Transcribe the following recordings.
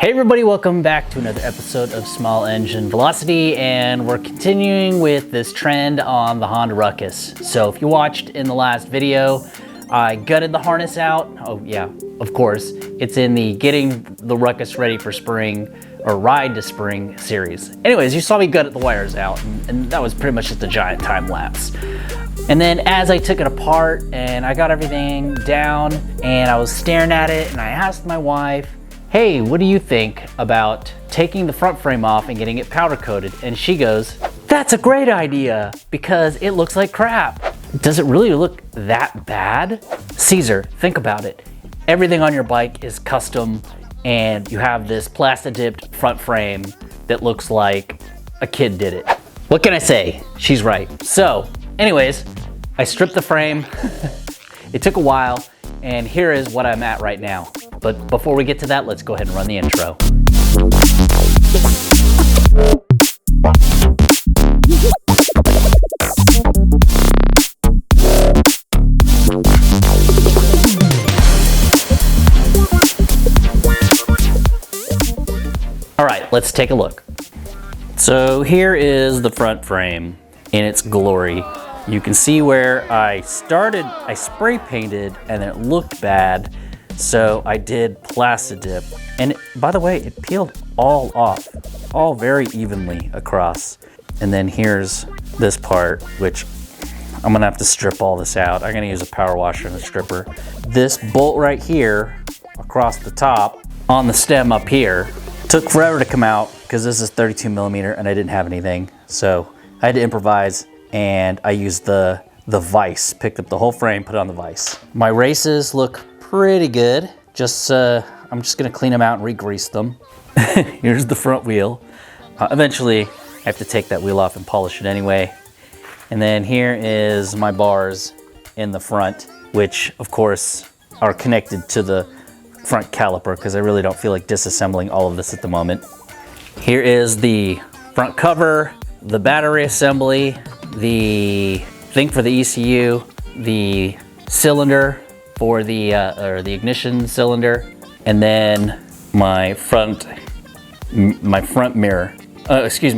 Hey everybody, welcome back to another episode of Small Engine Velocity, and we're continuing with this trend on the Honda Ruckus. So if you watched in the last video, I gutted the harness out. Oh yeah, of course. It's in the Getting the Ruckus Ready for Spring or Ride to Spring series. Anyways, you saw me gut the wires out, and that was pretty much just a giant time lapse. And then as I took it apart and I got everything down and I was staring at it and I asked my wife, hey, what do you think about taking the front frame off and getting it powder coated? And she goes, that's a great idea because it looks like crap. Does it really look that bad? Caesar, think about it. Everything on your bike is custom and you have this plastidip front frame that looks like a kid did it. What can I say? She's right. So anyways, I stripped the frame. It took a while and here is what I'm at right now. But before we get to that, let's go ahead and run the intro. All right, let's take a look. So here is the front frame in its glory. You can see where I spray painted and it looked bad. So I did plastidip, and by the way, it peeled all off, all very evenly across. And then here's this part, which I'm gonna have to strip all this out. I'm gonna use a power washer and a stripper. This bolt right here across the top on the stem up here took forever to come out because this is 32 millimeter and I didn't have anything. So I had to improvise and I used the vise, picked up the whole frame, put it on the vise. My races look pretty good. I'm just gonna clean them out and re-grease them. Here's the front wheel. Eventually, I have to take that wheel off and polish it anyway. And then here is my bars in the front, which of course are connected to the front caliper because I really don't feel like disassembling all of this at the moment. Here is the front cover, the battery assembly, the thing for the ECU, the cylinder for the ignition cylinder, and then my front mirror,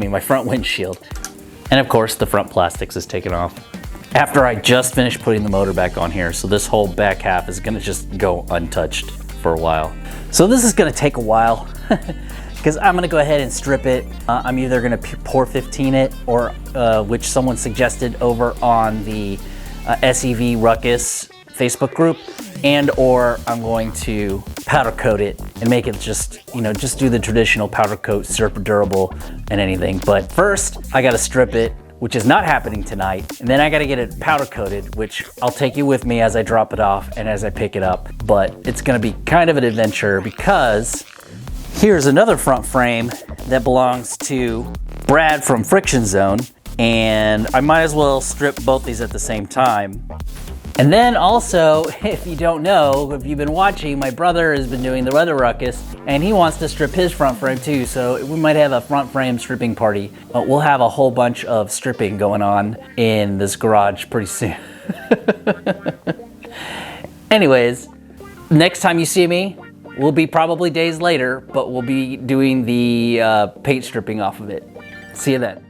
my front windshield. And of course the front plastics is taken off after I just finished putting the motor back on here. So this whole back half is gonna just go untouched for a while. So this is gonna take a while because I'm gonna go ahead and strip it. I'm either gonna pour 15 it or which someone suggested over on the SEV Ruckus Facebook group, and or I'm going to powder coat it and make it just do the traditional powder coat, super durable and anything. But first I gotta strip it, which is not happening tonight. And then I gotta get it powder coated, which I'll take you with me as I drop it off and as I pick it up. But it's gonna be kind of an adventure because here's another front frame that belongs to Brad from Friction Zone. And I might as well strip both these at the same time. And then also, if you don't know, if you've been watching, my brother has been doing the Honda Ruckus and he wants to strip his front frame too. So we might have a front frame stripping party. We'll have a whole bunch of stripping going on in this garage pretty soon. Anyways, next time you see me, will be probably days later, but we'll be doing the paint stripping off of it. See you then.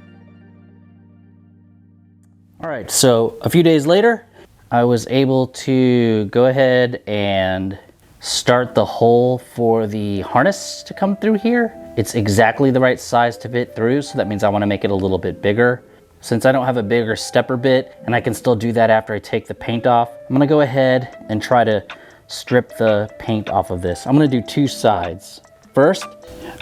All right, so a few days later, I was able to go ahead and start the hole for the harness to come through here. It's exactly the right size to fit through, so that means I want to make it a little bit bigger. Since I don't have a bigger stepper bit, and I can still do that after I take the paint off, I'm gonna go ahead and try to strip the paint off of this. I'm gonna do two sides. First,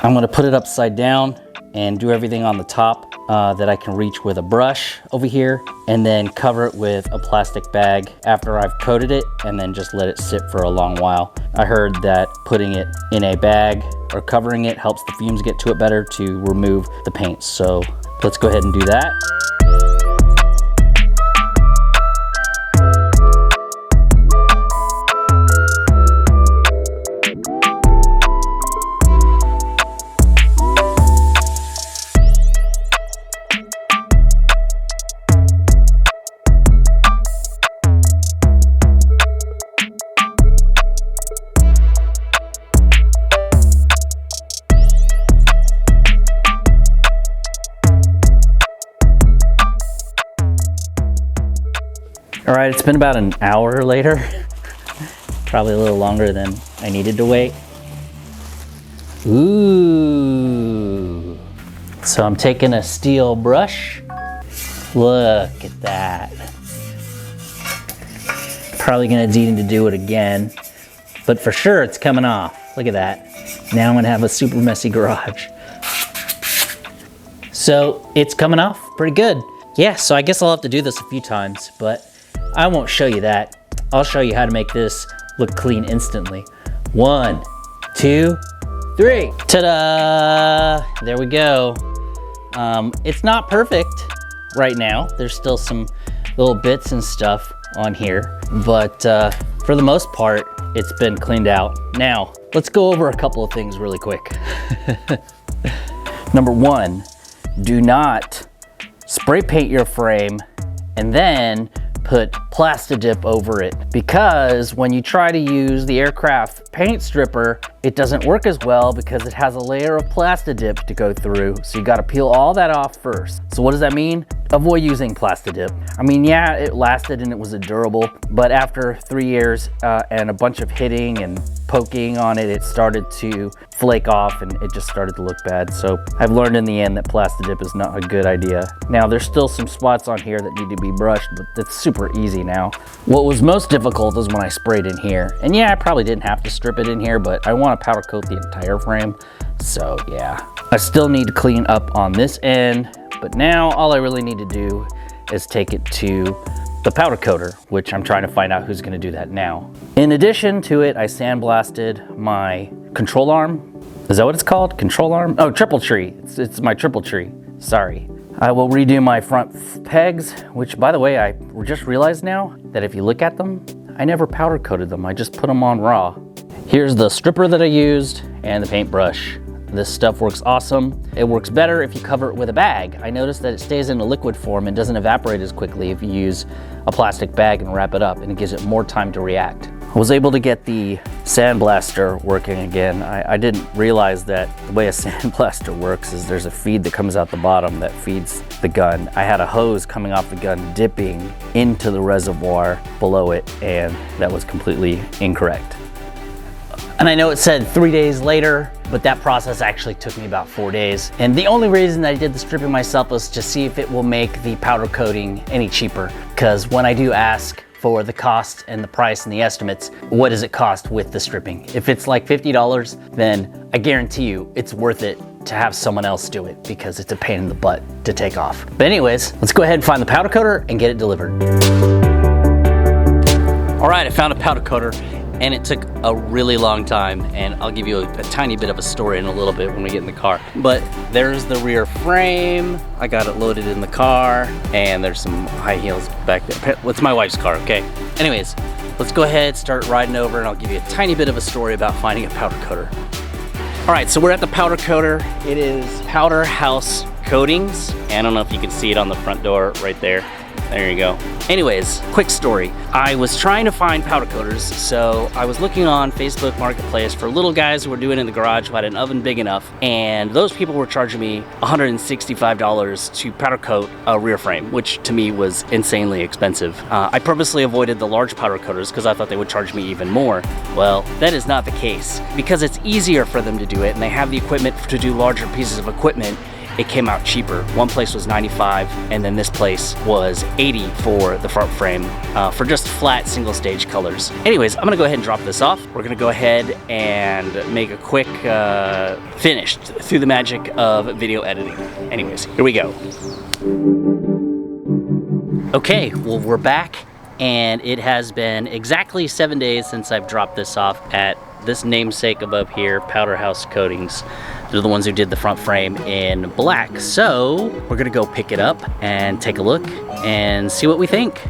I'm gonna put it upside down and do everything on the top that I can reach with a brush over here, and then cover it with a plastic bag after I've coated it, and then just let it sit for a long while. I heard that putting it in a bag or covering it helps the fumes get to it better to remove the paint. So let's go ahead and do that. All right, it's been about an hour later. Probably a little longer than I needed to wait. Ooh. So I'm taking a steel brush. Look at that. Probably gonna need to do it again, but for sure it's coming off. Look at that. Now I'm gonna have a super messy garage. So it's coming off pretty good. Yeah, so I guess I'll have to do this a few times, but I won't show you that. I'll show you how to make this look clean instantly. 1, 2, 3. Ta-da! There we go. It's not perfect right now. There's still some little bits and stuff on here, but for the most part, it's been cleaned out. Now, let's go over a couple of things really quick. Number 1, do not spray paint your frame and then put plastidip over it, because when you try to use the aircraft paint stripper, it doesn't work as well because it has a layer of plastidip to go through. So you got to peel all that off first. So what does that mean? Avoid using plastidip. I mean, yeah, it lasted and it was durable, but after 3 years and a bunch of hitting and poking on it, it started to flake off and it just started to look bad. So I've learned in the end that plastidip is not a good idea. Now there's still some spots on here that need to be brushed, but it's super easy now. What was most difficult is when I sprayed in here. And yeah, I probably didn't have to strip it in here, but I want to powder coat the entire frame. So yeah, I still need to clean up on this end, but now all I really need to do is take it to the powder coater, which I'm trying to find out who's gonna do that now. In addition to it, I sandblasted my control arm. Is that what it's called? Control arm? Oh, triple tree. It's my triple tree. Sorry. I will redo my front pegs, which by the way, I just realized now that if you look at them, I never powder coated them. I just put them on raw. Here's the stripper that I used and the paintbrush. This stuff works awesome. It works better if you cover it with a bag. I noticed that it stays in a liquid form and doesn't evaporate as quickly if you use a plastic bag and wrap it up, and it gives it more time to react. I was able to get the sandblaster working again. I didn't realize that the way a sandblaster works is there's a feed that comes out the bottom that feeds the gun. I had a hose coming off the gun dipping into the reservoir below it, and that was completely incorrect. And I know it said 3 days later, but that process actually took me about 4 days. And the only reason I did the stripping myself was to see if it will make the powder coating any cheaper. Because when I do ask for the cost and the price and the estimates, what does it cost with the stripping? If it's like $50, then I guarantee you it's worth it to have someone else do it because it's a pain in the butt to take off. But anyways, let's go ahead and find the powder coater and get it delivered. All right, I found a powder coater, and it took a really long time, and I'll give you a tiny bit of a story in a little bit when we get in the car. But there's the rear frame. I got it loaded in the car, and there's some high heels back there. It's my wife's car, okay? Anyways, let's go ahead, start riding over, and I'll give you a tiny bit of a story about finding a powder coater. All right, so we're at the powder coater. It is Powder House Coatings. I don't know if you can see it on the front door right there. There you go. Anyways, quick story. I was trying to find powder coaters, so I was looking on Facebook Marketplace for little guys who were doing it in the garage who had an oven big enough, and those people were charging me $165 to powder coat a rear frame, which to me was insanely expensive. I purposely avoided the large powder coaters because I thought they would charge me even more. Well, that is not the case. Because it's easier for them to do it, and they have the equipment to do larger pieces of equipment, it came out cheaper. One place was $95, and then this place was $80 for the front frame for just flat single stage colors. Anyways, I'm gonna go ahead and drop this off. We're gonna go ahead and make a quick finish through the magic of video editing. Anyways, here we go. Okay, well, we're back, and it has been exactly 7 days since I've dropped this off at this namesake above here, Powder House Coatings. They're the ones who did the front frame in black. So we're gonna go pick it up and take a look and see what we think.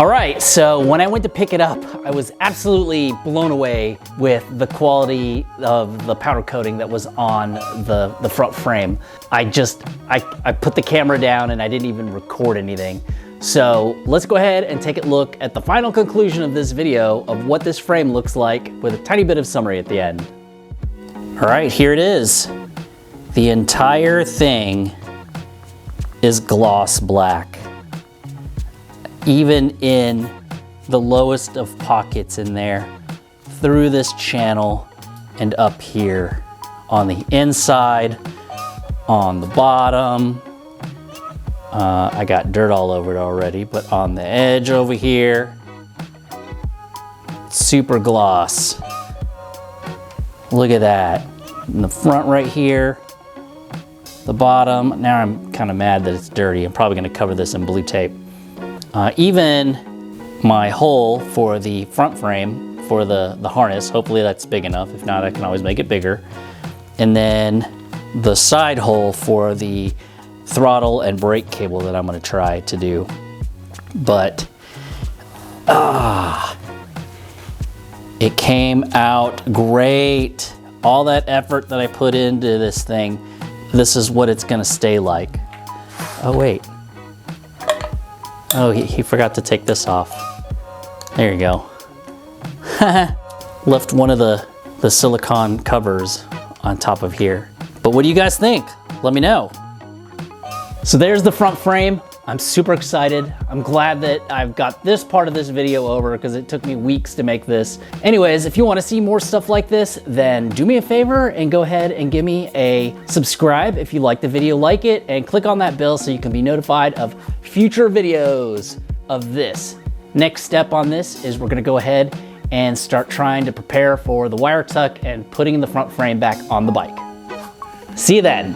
All right, so when I went to pick it up, I was absolutely blown away with the quality of the powder coating that was on the front frame. I put the camera down and I didn't even record anything. So let's go ahead and take a look at the final conclusion of this video of what this frame looks like with a tiny bit of summary at the end. All right, here it is. The entire thing is gloss black. even in the lowest of pockets in there, through this channel and up here on the inside, on the bottom. I got dirt all over it already, but on the edge over here, super gloss. Look at that. In the front right here, the bottom. Now I'm kind of mad that it's dirty. I'm probably gonna cover this in blue tape. Even my hole for the front frame for the harness, hopefully that's big enough. If not, I can always make it bigger. And then the side hole for the throttle and brake cable that I'm gonna try to do. But, it came out great. All that effort that I put into this thing, this is what it's gonna stay like. Oh wait. Oh, he forgot to take this off. There you go. Left one of the silicone covers on top of here. But what do you guys think? Let me know. So there's the front frame. I'm super excited. I'm glad that I've got this part of this video over because it took me weeks to make this. Anyways, if you want to see more stuff like this, then do me a favor and go ahead and give me a subscribe if you like the video, like it, and click on that bell so you can be notified of future videos of this. Next step on this is we're gonna go ahead and start trying to prepare for the wire tuck and putting the front frame back on the bike. See you then.